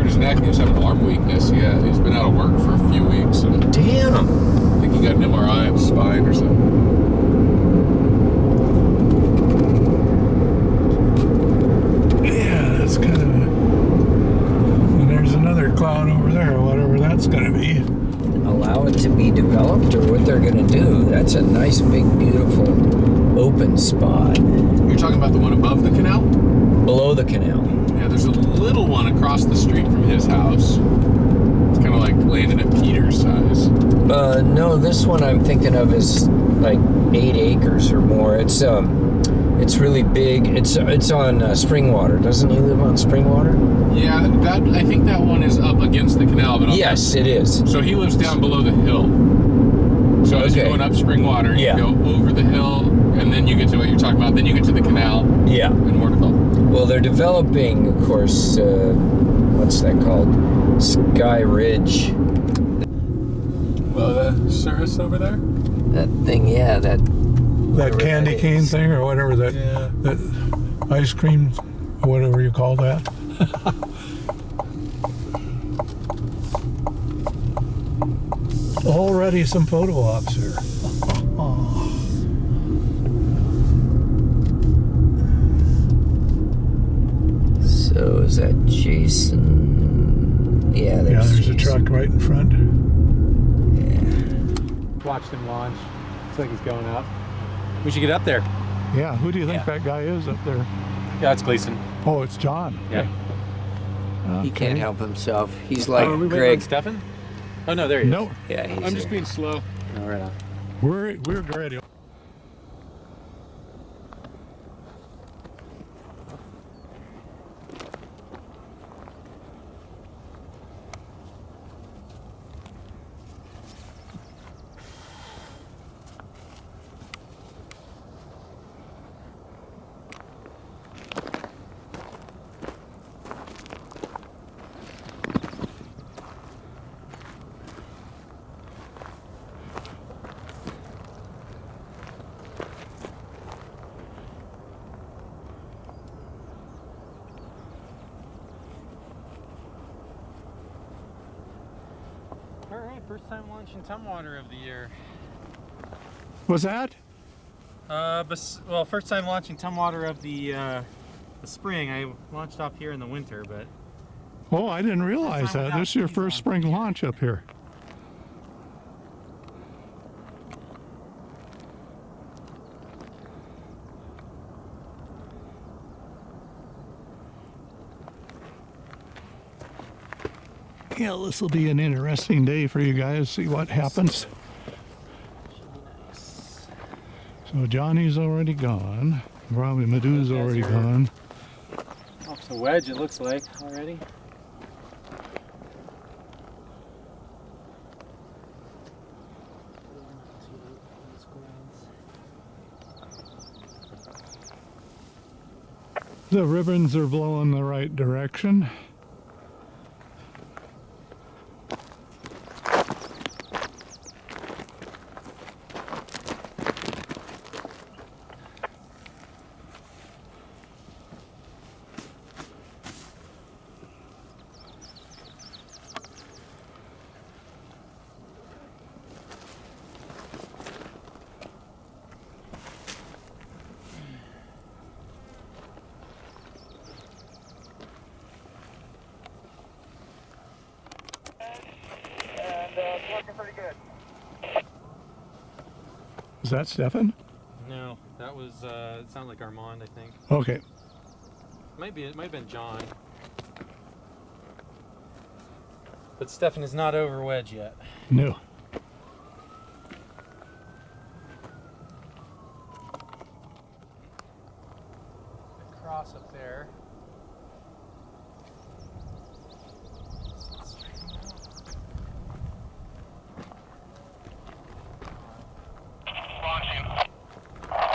his neck. He was having arm weakness. Yeah, he's been out of work for a few weeks. And Damn. I think he got an MRI of his spine or something. Yeah, that's kind of... And there's another cloud over there, whatever that's going to be. Allow it to be developed, or what they're going to do. That's a nice, big, beautiful, open spot. You're talking about the one above the canal? Below the canal. Yeah, there's a little one across the street from his house. It's kind of like landing at Peter's size. No, this one I'm thinking of is like 8 acres or more. It's really big. It's on Springwater. Doesn't he live on Springwater? Yeah, I think that one is up against the canal. But yes, it is. So he lives down below the hill. So as you're going up Springwater, you go over the hill, and then you get to what you're talking about. Then you get to the canal. Yeah. And more development. Well, they're developing, of course, what's that called? Sky Ridge. Well, the service over there? That thing, yeah, that candy cane thing or whatever, that ice cream, whatever you call that. Already some photo ops here. So is that Jason? Yeah, there's Jason. a truck right in front. Yeah. Watched him launch. Looks like he's going up. We should get up there. Yeah, who do you think that guy is up there? Yeah, it's Gleason. Oh, it's John. Yeah. Okay. He can't help himself. He's like are we Greg. Stefan? Oh no, there he is. No. Yeah, I'm just being slow. No, right on. We're ready. Alright, first time launching Tumwater of the year. What's that? Well, first time launching Tumwater of the spring. I launched off here in the winter, but... Oh, I didn't realize that. This is your first spring launch up here. Yeah, this will be an interesting day for you guys. See what happens. So Johnny's already gone. Probably Madhu's already gone. Off the wedge, it looks like already. The ribbons are blowing the right direction. Looking pretty good. Is that Stefan? No, that was, it sounded like Armond, I think. Okay. It might have been John. But Stefan is not over wedge yet. No. Cross up there.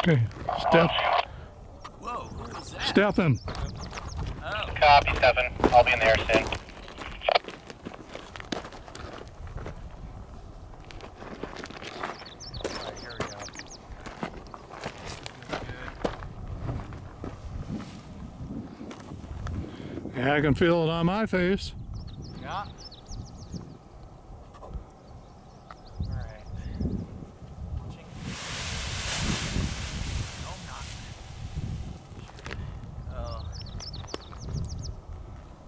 Okay, Steph. Whoa, who was that? Stefan. Oh. Copy, Stefan. I'll be in the air soon. Alright, here we go. Yeah, I can feel it on my face. Yeah. Alright. Launching. No, I'm not. Oh.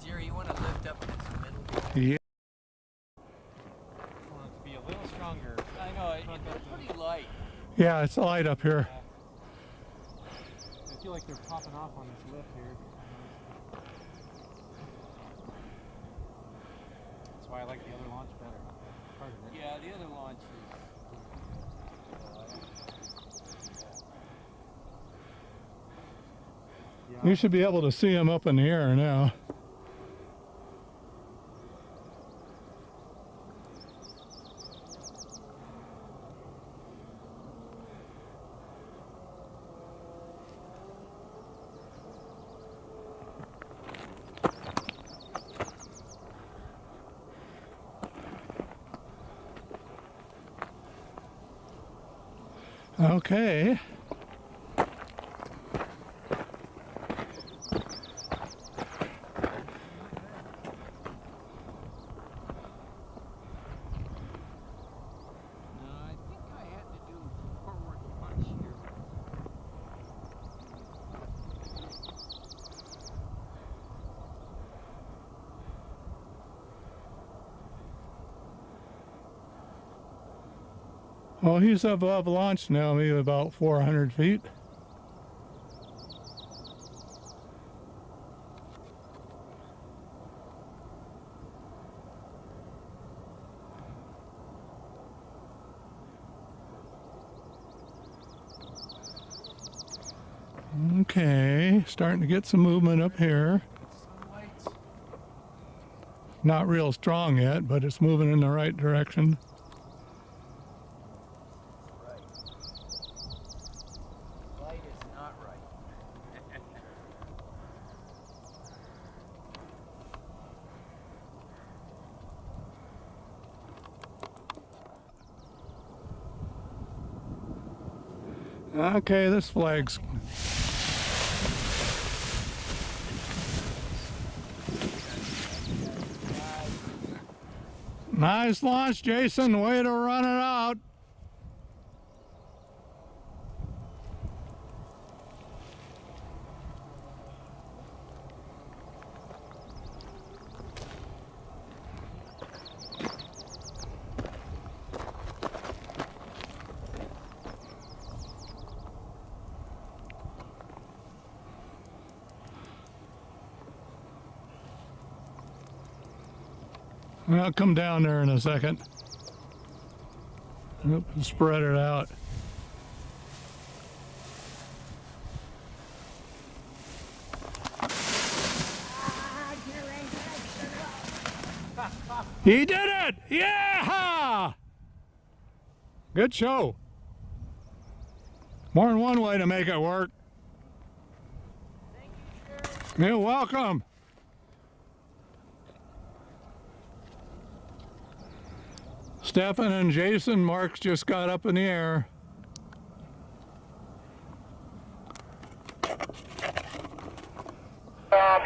Jerry, you want to lift up this middle? Yeah. I want it to be a little stronger. I know, it's pretty light. Yeah, it's light up here. I feel like they're popping off on this lip here. That's why I like the other launch better. Part of it. Yeah, the other launch is... You should be able to see them up in the air now. Okay. No, I think I had to do forward punch here. Well, he's above launch now, maybe about 400 feet. Okay, starting to get some movement up here. Not real strong yet, but it's moving in the right direction. Light is not right. Okay, this flag's... Nice launch, Jason. Way to run it out. I'll come down there in a second. Yep, spread it out. He did it! Yeah! Good show. More than one way to make it work. Thank you, Jerry. You're welcome. Stefan and Jason, Mark's just got up in the air. Copy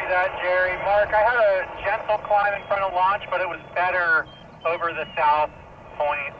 that, Jerry. Mark, I had a gentle climb in front of launch, but it was better over the south point.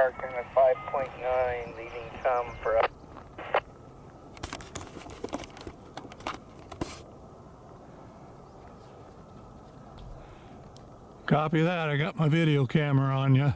Mark and a 5.9 leading Tum for us. Copy that. I got my video camera on you.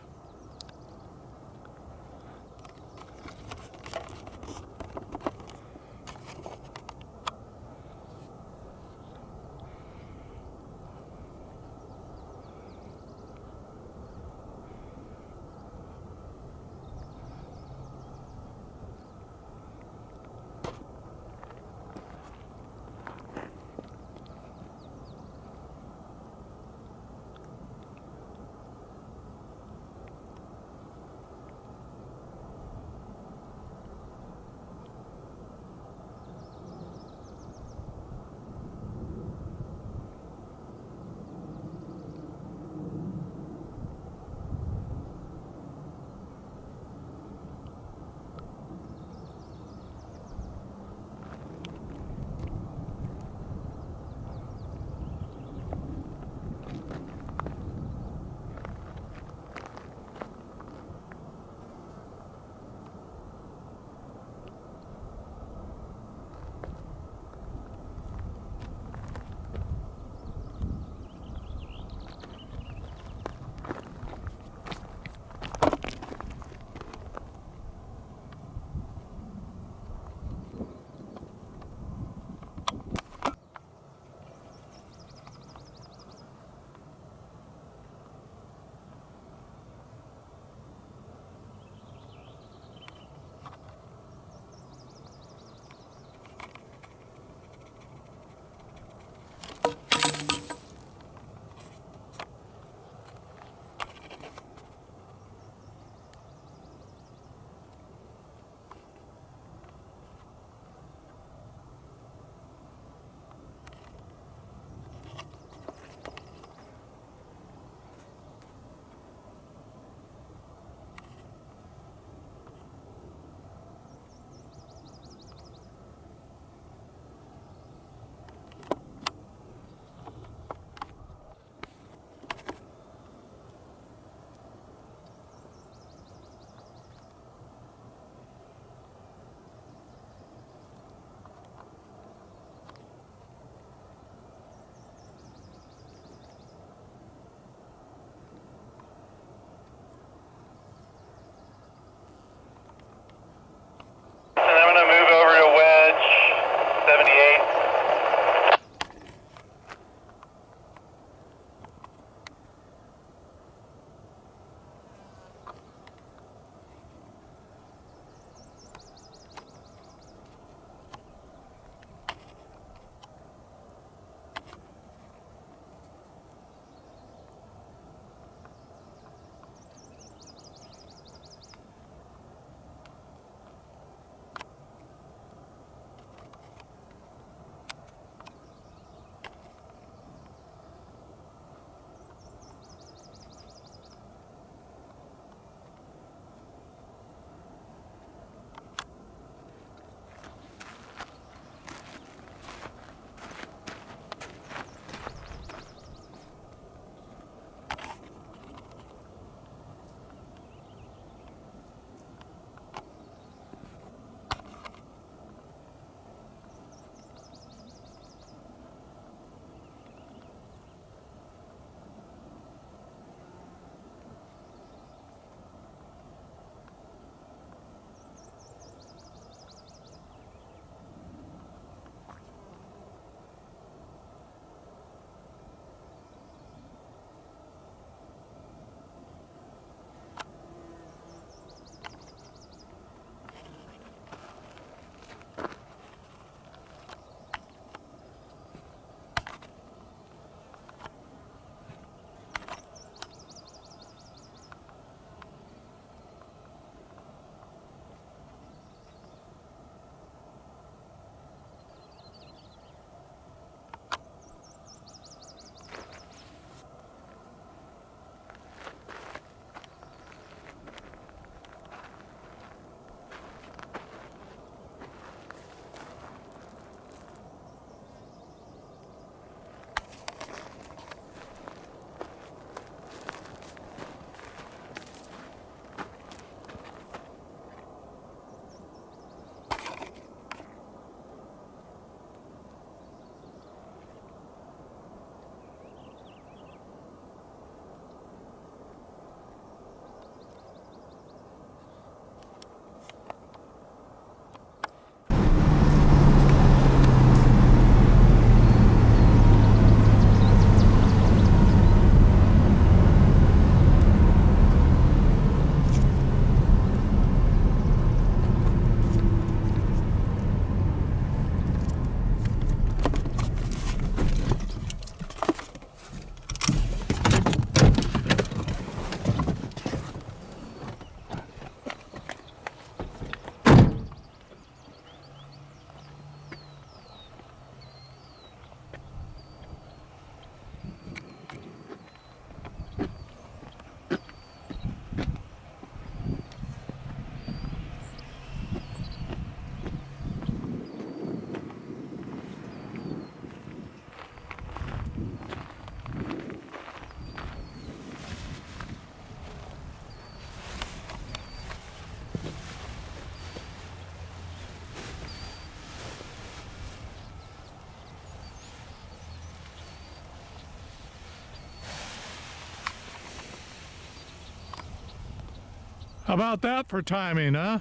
How about that for timing, huh?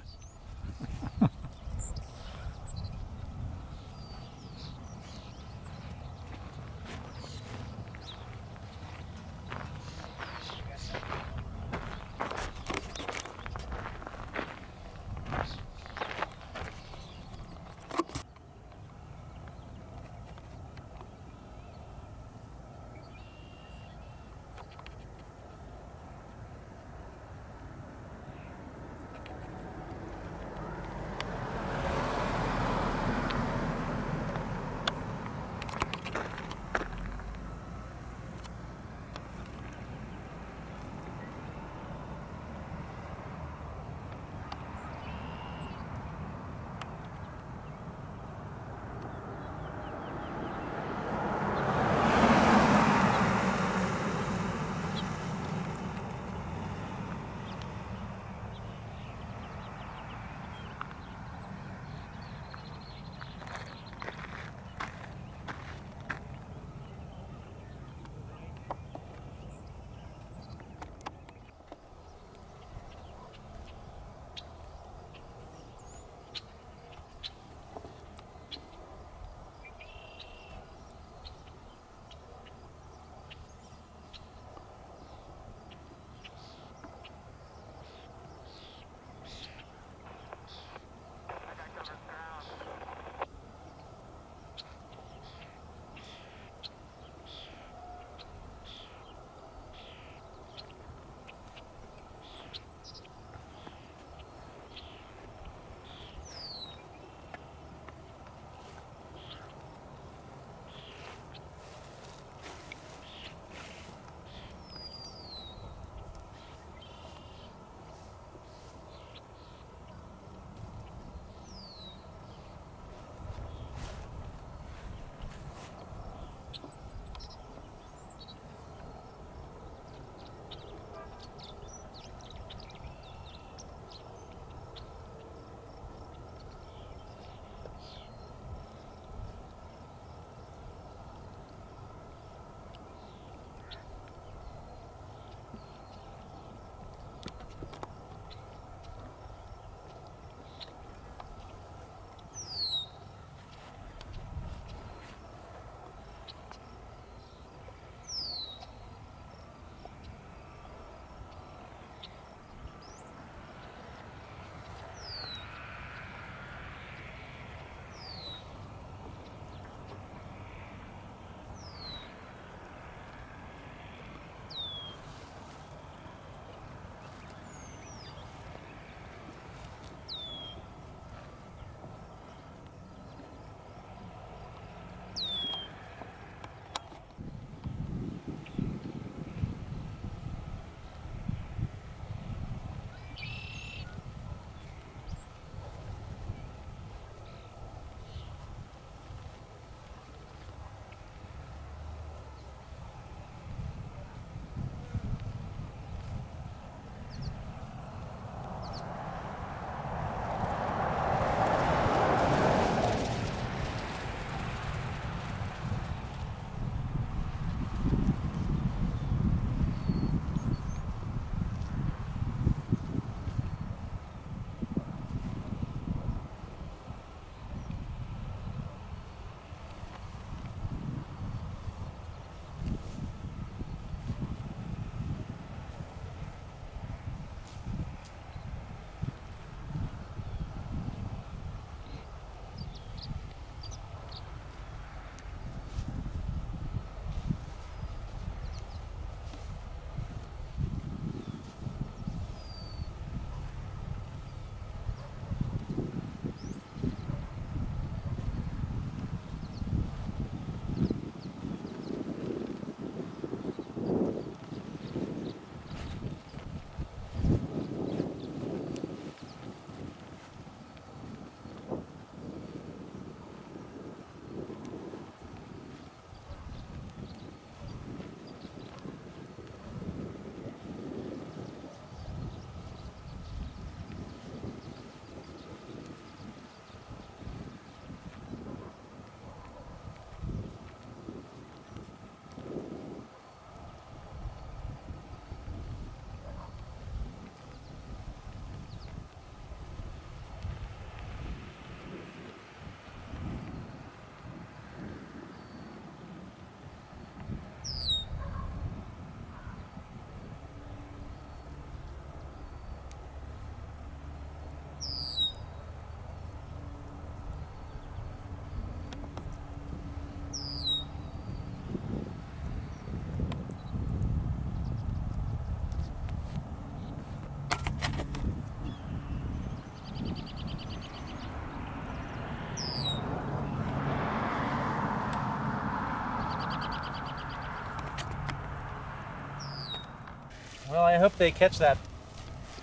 Well, I hope they catch that.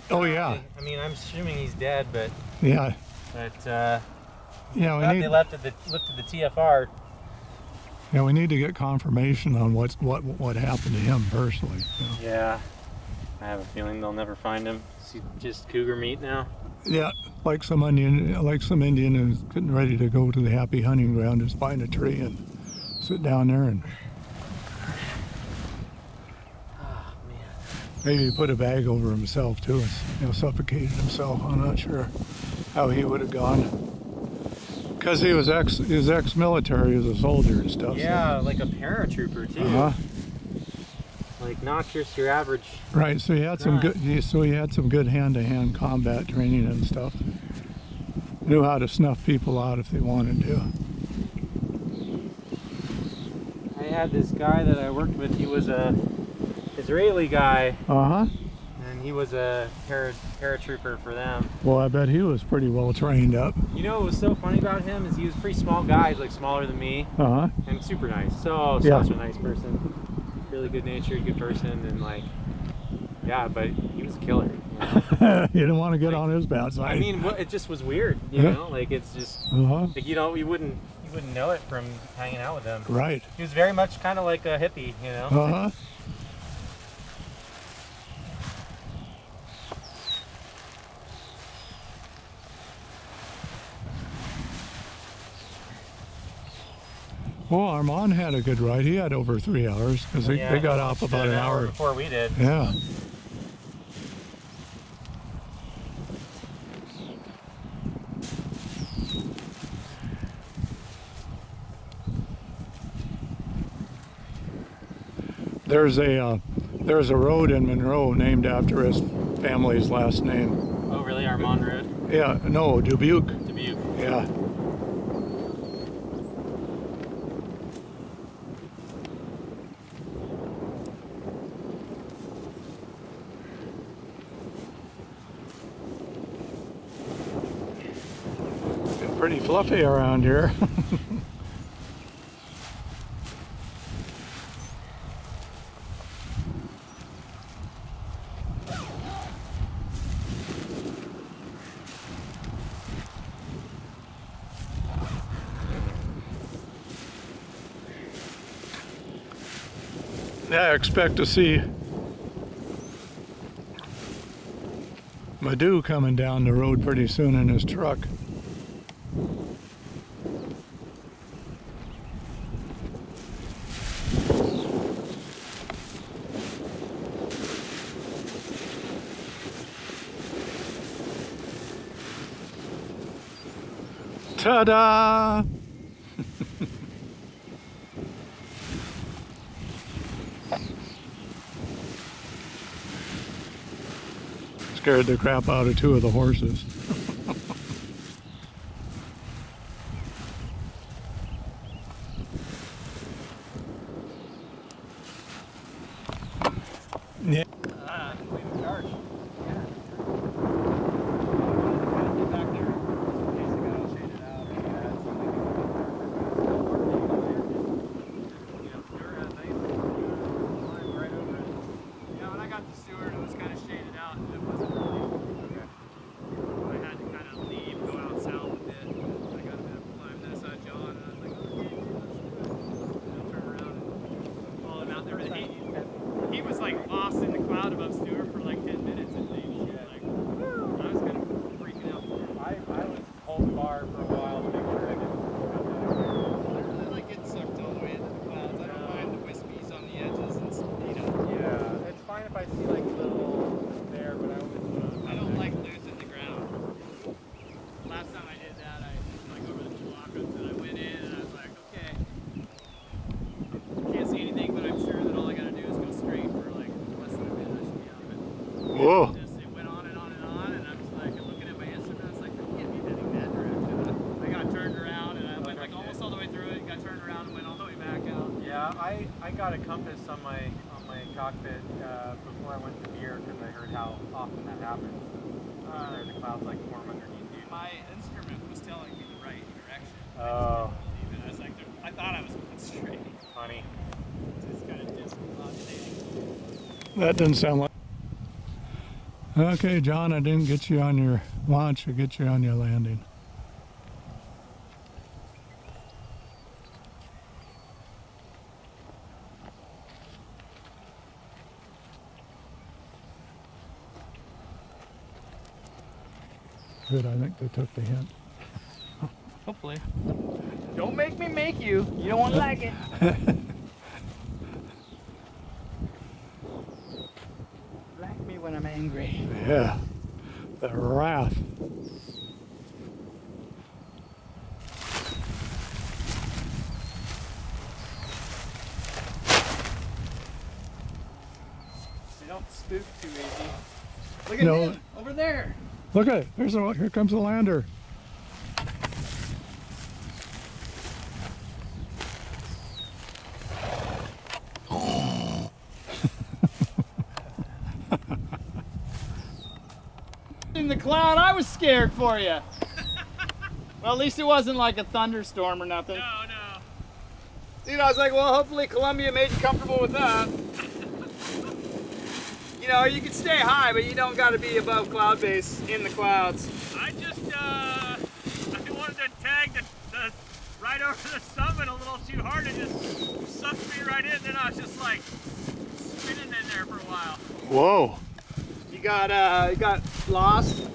Oh yeah. I mean, I'm assuming he's dead, but Yeah. yeah, We need. they lifted the TFR. Yeah, we need to get confirmation on what happened to him personally. You know. Yeah, I have a feeling they'll never find him. Is he just cougar meat now? Yeah, like some Indian who's getting ready to go to the happy hunting ground, just find a tree and sit down there and maybe put a bag over himself too, and suffocated himself. I'm not sure how he would have gone. Because he was ex-military, he was a soldier and stuff. Yeah, so. Like a paratrooper too. Uh-huh. Like not just your average. Right. So he had some good. So he had some good hand-to-hand combat training and stuff. Knew how to snuff people out if they wanted to. I had this guy that I worked with. He was a Israeli guy. Uh-huh. And he was a paratrooper for them. Well, I bet he was pretty well trained up. You know what was so funny about him is he was a pretty small guy. He's like smaller than me. Uh-huh. And super nice. Such a nice person. Really good natured, good person, and like, yeah, but he was a killer. You know? You didn't want to get on his bad side. I mean, it just was weird, you know. Like it's just like you wouldn't know it from hanging out with him. Right. He was very much kind of like a hippie, you know. Uh-huh. Well, Armond had a good ride. He had over 3 hours because they got off about an hour before we did. Yeah. There's a road in Monroe named after his family's last name. Oh, really? Armond Road? Yeah. No, Dubuque. Dubuque. Yeah. Pretty fluffy around here. Yeah, I expect to see Madhu coming down the road pretty soon in his truck. Ta-da! Scared the crap out of 2 of the horses. Yeah. Whoa. It went on and on and on, and I'm just like, I'm looking at my instrument, I was like, I can't be heading that direction. I got turned around, and I went like almost all the way through it, got turned around and went all the way back out. Yeah, I got a compass on my cockpit before I went to beer, because I heard how often that happens. The clouds like form underneath you. My instrument was telling me the right direction. Oh. I was like, I thought I was going straight. Funny. It's kind of discombobulating. That doesn't sound like... Okay, John, I didn't get you on your launch. I get you on your landing. Good, I think they took the hint. Hopefully. Don't make me make you. You don't want to like it. Like me when I'm angry. Yeah, the wrath. They don't spook too easy. Look at No. him over there. Look at it. Here comes the lander. In the cloud, I was scared for you. Well, at least it wasn't like a thunderstorm or nothing. No, no. Dude, I was like, well, hopefully Columbia made you comfortable with that. You know, you can stay high, but you don't got to be above cloud base in the clouds. I just, I wanted to tag the right over the summit a little too hard and just sucked me right in. Then I was just like spinning in there for a while. Whoa. You got lost?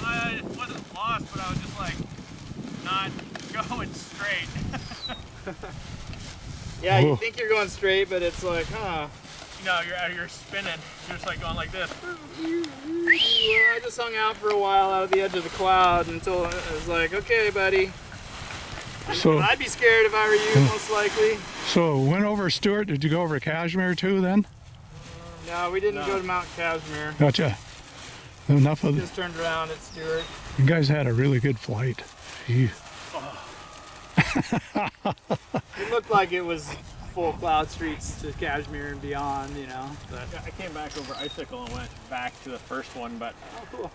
I wasn't lost, but I was just like not going straight. Yeah, Whoa. you think you're going straight, but it's like, huh. You know, you're spinning. You're just like going like this. I just hung out for a while out of the edge of the cloud until I was like, okay, buddy. So, I'd be scared if I were you, most likely. so went over Stewart. Did you go over Kashmir too then? No, we didn't go to Mount Kashmir. Gotcha. Enough of Just turned around at Stewart. You guys had a really good flight. Gee. It looked like it was full cloud streets to Kashmir and beyond, you know. But I came back over Icicle and went back to the first one, but oh, cool.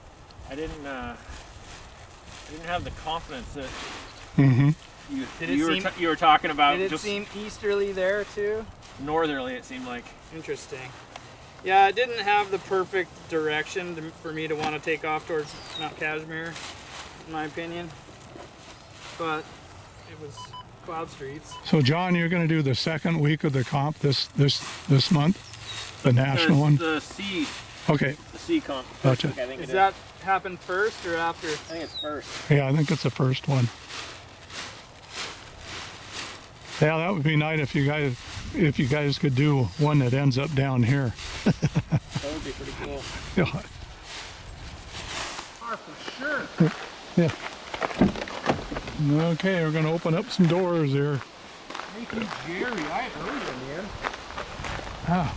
I didn't have the confidence that Mm-hmm. you were talking about. Did it Just seem easterly there too? northerly, it seemed like. Interesting. Yeah, it didn't have the perfect direction for me to want to take off towards Mount Kashmir, in my opinion. But it was cloud streets. So John, you're going to do the second week of the comp this month, the national one. The C Okay. comp. Gotcha. I think Does it that happen first or after? I think it's first. Yeah, I think it's the first one. Yeah, that would be nice if you guys could do one that ends up down here. That would be pretty cool. Yeah. For sure. Yeah. Okay, we're going to open up some doors here. Thank you, Jerry. I heard you in here. Ah.